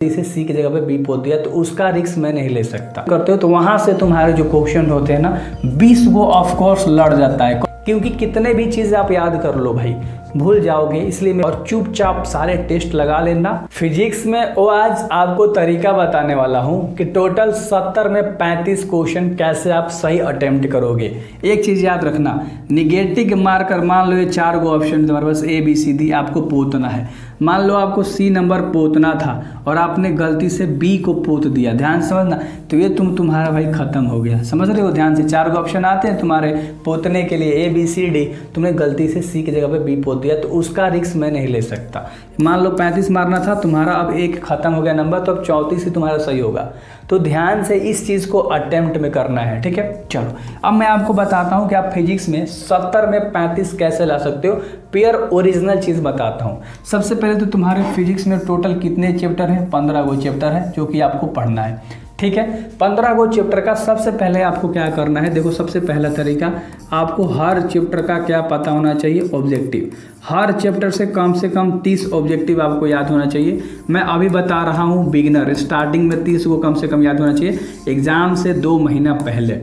इसे सी की जगह पे बी पोत दिया तो उसका रिस्क मैं नहीं ले सकता करते हो तो वहां से तुम्हारे जो क्वेश्चन होते हैं ना 20 गो ऑफ कोर्स लड़ जाता है, क्योंकि कितने भी चीज़ आप याद कर लो भाई भूल जाओगे। इसलिए मैं और चुपचाप सारे टेस्ट लगा लेना। फिजिक्स में वो आज आपको तरीका बताने वाला हूँ कि टोटल 70 में 35 क्वेश्चन कैसे आप सही अटेम्प्ट करोगे। एक चीज़ याद रखना, निगेटिव मार्कर मान लो ये 4 गो ऑप्शन तुम्हारे पास ए बी सी डी आपको पोतना है। मान लो आपको सी नंबर पोतना था और आपने गलती से बी को पोत दिया, ध्यान समझना, तो ये तुम्हारा भाई खत्म हो गया। समझ रहे हो ध्यान से, 4 गो ऑप्शन आते हैं तुम्हारे पोतने के लिए ए बी सी डी, तुमने गलती से सी की जगह पे बी पोत दिया तो उसका रिस्क मैं नहीं ले सकता। मान लो 35 मारना था तुम्हारा, अब एक खत्म हो गया नंबर, तो अब 34 ही तुम्हारा सही होगा। तो ध्यान से इस चीज़ को अटेम्प्ट में करना है, ठीक है। चलो अब मैं आपको बताता हूँ कि आप फिजिक्स में 70 में 35 कैसे ला सकते हो। प्योर ओरिजिनल चीज़ बताता हूँ। सबसे पहले तो तुम्हारे फिजिक्स में टोटल कितने चैप्टर हैं? 15 गो चैप्टर है जो कि आपको पढ़ना है, ठीक है। 15 गो चैप्टर का सबसे पहले आपको क्या करना है, देखो सबसे पहला तरीका, आपको हर चैप्टर का क्या पता होना चाहिए, ऑब्जेक्टिव। हर चैप्टर से कम 30 ऑब्जेक्टिव आपको याद होना चाहिए। मैं अभी बता रहा हूँ बिगिनर, स्टार्टिंग में 30 को कम से कम याद होना चाहिए। एग्ज़ाम से 2 महीना पहले,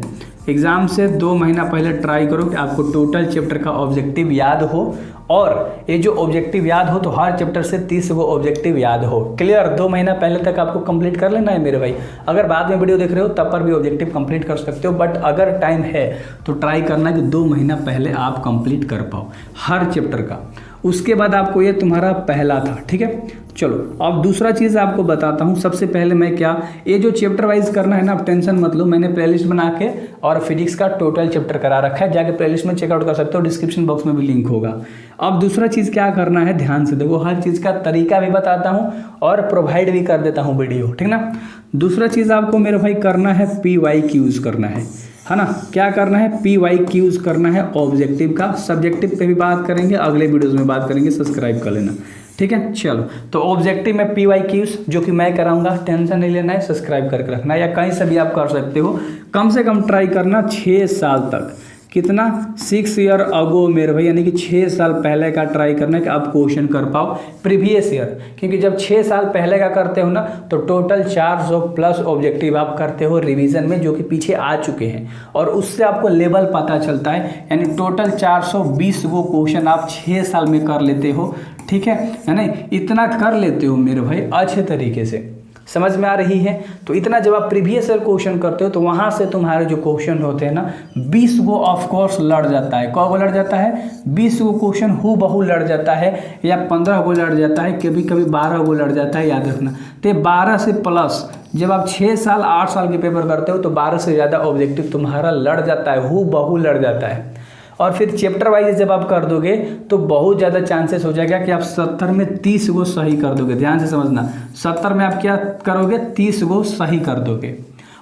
एग्ज़ाम से 2 महीना पहले ट्राई करो कि आपको टोटल चैप्टर का ऑब्जेक्टिव याद हो, और ये जो ऑब्जेक्टिव याद हो तो हर चैप्टर से 30 गो ऑब्जेक्टिव याद हो। क्लियर? 2 महीना पहले तक आपको कंप्लीट कर लेना है मेरे भाई। अगर बाद में वीडियो देख रहे हो तब पर भी ऑब्जेक्टिव कंप्लीट कर सकते हो, बट अगर टाइम है तो ट्राई करना कि 2 महीना पहले आप कंप्लीट कर पाओ हर चैप्टर का। उसके बाद आपको ये तुम्हारा पहला था, ठीक है। चलो अब दूसरा चीज़ आपको बताता हूँ। सबसे पहले मैं क्या, ये जो चैप्टर वाइज करना है ना, आप टेंशन मत लो, मैंने प्लेलिस्ट बना के और फिजिक्स का टोटल चैप्टर करा रखा है, जाके प्लेलिस्ट में चेकआउट कर सकते हो, डिस्क्रिप्शन बॉक्स में भी लिंक होगा। अब दूसरा चीज़ क्या करना है, ध्यान से देखो, हर चीज़ का तरीका भी बताता हूँ और प्रोवाइड भी कर देता हूँ वीडियो, ठीक ना। दूसरा चीज़ आपको मेरे भाई करना है PYQs करना है ना। क्या करना है, PYQs करना है ऑब्जेक्टिव का। सब्जेक्टिव पे भी बात करेंगे, अगले वीडियोज़ में बात करेंगे, सब्सक्राइब कर लेना, ठीक है। चलो तो ऑब्जेक्टिव में PYQs जो कि मैं कराऊंगा, टेंशन नहीं लेना है, सब्सक्राइब करके रखना, या कहीं से भी आप कर सकते हो। कम से कम ट्राई करना 6 साल तक, कितना, 6 ईयर अगो मेरे भाई, यानी कि 6 साल पहले का ट्राई करना है कि आप क्वेश्चन कर पाओ प्रीवियस ईयर। क्योंकि जब 6 साल पहले का करते हो ना तो टोटल 400 प्लस ऑब्जेक्टिव आप करते हो रिवीजन में, जो कि पीछे आ चुके हैं, और उससे आपको लेवल पता चलता है। यानी टोटल 420 गो क्वेश्चन आप 6 साल में कर लेते हो, ठीक है ना। इतना कर लेते हो मेरे भाई अच्छे तरीके से, समझ में आ रही है। तो इतना जब आप प्रीवियस ईयर क्वेश्चन करते हो तो वहाँ से तुम्हारे जो क्वेश्चन होते हैं ना 20 गो ऑफ कोर्स लड़ जाता है। कौ गो लड़ जाता है? 20 गो क्वेश्चन हु बहु लड़ जाता है, या 15 गो लड़ जाता है, कभी कभी 12 गो लड़ जाता है, याद रखना। तो 12 से प्लस जब आप 6 साल 8 साल के पेपर करते हो तो 12 से ज़्यादा ऑब्जेक्टिव तुम्हारा लड़ जाता है, हु बहु लड़ जाता है। और फिर चैप्टर वाइज जब आप कर दोगे तो बहुत ज़्यादा चांसेस हो जाएगा कि आप 70 में 30 गो सही कर दोगे। ध्यान से समझना, 70 में आप क्या करोगे, 30 गो सही कर दोगे।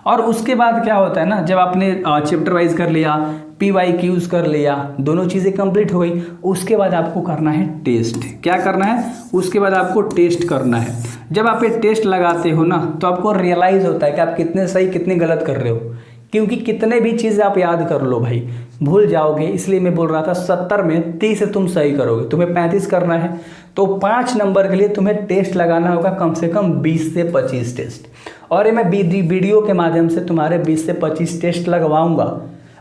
और उसके बाद क्या होता है ना, जब आपने चैप्टर वाइज कर लिया, PYQs कर लिया, दोनों चीज़ें कंप्लीट हो गई, उसके बाद आपको करना है टेस्ट। क्या करना है? उसके बाद आपको टेस्ट करना है। जब आप ये टेस्ट लगाते हो ना तो आपको रियलाइज़ होता है कि आप कितने सही कितने गलत कर रहे हो, क्योंकि कितने भी चीज़ आप याद कर लो भाई भूल जाओगे। इसलिए मैं बोल रहा था 70 में 30 तुम सही करोगे, तुम्हें 35 करना है तो 5 नंबर के लिए तुम्हें टेस्ट लगाना होगा कम से कम 20 से 25 टेस्ट। और ये मैं वीडियो के माध्यम से तुम्हारे 20 से 25 टेस्ट लगवाऊंगा।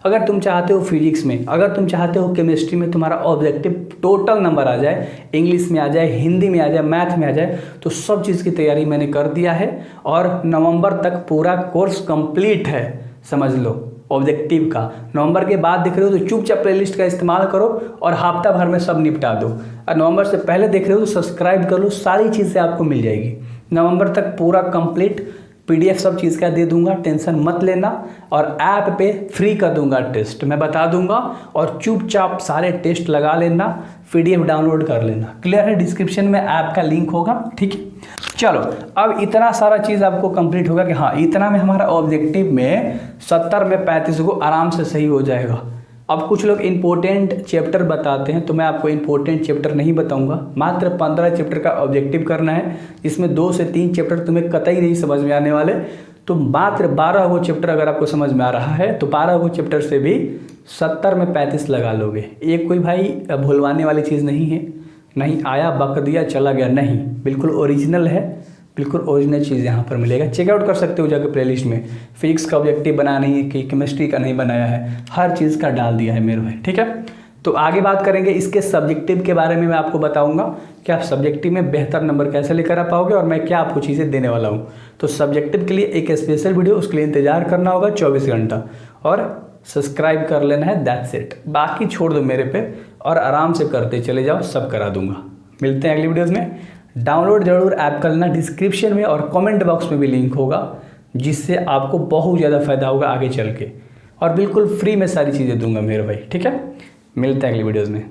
अगर तुम चाहते हो फिजिक्स में, अगर तुम चाहते हो केमिस्ट्री में तुम्हारा ऑब्जेक्टिव टोटल नंबर आ जाए, इंग्लिश में आ जाए, हिंदी में आ जाए, मैथ में आ जाए, तो सब चीज़ की तैयारी मैंने कर दिया है और नवंबर तक पूरा कोर्स कंप्लीट है, समझ लो ऑब्जेक्टिव का। नवंबर के बाद देख रहे हो तो चुपचाप प्लेलिस्ट का इस्तेमाल करो और हफ्ता भर में सब निपटा दो। और नवंबर से पहले देख रहे हो तो सब्सक्राइब कर लो, सारी चीज़ें आपको मिल जाएगी। नवंबर तक पूरा कंप्लीट PDF सब चीज़ का दे दूंगा, टेंशन मत लेना। और ऐप पे फ्री कर दूंगा टेस्ट, मैं बता दूंगा, और चुपचाप सारे टेस्ट लगा लेना, PDF डाउनलोड कर लेना। क्लियर है? डिस्क्रिप्शन में ऐप का लिंक होगा, ठीक है। चलो अब इतना सारा चीज़ आपको कंप्लीट होगा कि हाँ इतना में हमारा ऑब्जेक्टिव में 70 में 35 को आराम से सही हो जाएगा। अब कुछ लोग इंपॉर्टेंट चैप्टर बताते हैं, तो मैं आपको इंपॉर्टेंट चैप्टर नहीं बताऊंगा। मात्र 15 चैप्टर का ऑब्जेक्टिव करना है, इसमें 2 से 3 चैप्टर तुम्हें कतई नहीं समझ में आने वाले। तो मात्र 12 गो चैप्टर अगर आपको समझ में आ रहा है तो 12 गो चैप्टर से भी 70 में 35 लगा लोगे। ये कोई भाई भूलवाने वाली चीज़ नहीं है, नहीं आया बक दिया चला गया, नहीं, बिल्कुल ओरिजिनल है। बिल्कुल ओरिजिनल चीज़ यहाँ पर मिलेगा। चेकआउट कर सकते हो जाकर प्लेलिस्ट में। फिजिक्स का ऑब्जेक्टिव बना नहीं है कि केमिस्ट्री का नहीं बनाया है, हर चीज़ का डाल दिया है मेरे भाई, ठीक है। तो आगे बात करेंगे इसके सब्जेक्टिव के बारे में। मैं आपको बताऊंगा कि आप सब्जेक्टिव में बेहतर नंबर कैसे लेकर आ पाओगे और मैं क्या आपको चीज़ें देने वाला हूँ। तो सब्जेक्टिव के लिए एक स्पेशल वीडियो, उसके लिए इंतजार करना होगा 24 घंटा और सब्सक्राइब कर लेना है, दैट्स इट। बाकी छोड़ दो मेरे पे और आराम से करते चले जाओ, सब करा दूंगा। मिलते हैं अगली वीडियोज़ में। डाउनलोड जरूर ऐप कर लेना, डिस्क्रिप्शन में और कमेंट बॉक्स में भी लिंक होगा, जिससे आपको बहुत ज़्यादा फायदा होगा आगे चल के। और बिल्कुल फ्री में सारी चीज़ें दूंगा मेरे भाई, ठीक है। मिलते हैं अगली वीडियोज़ में।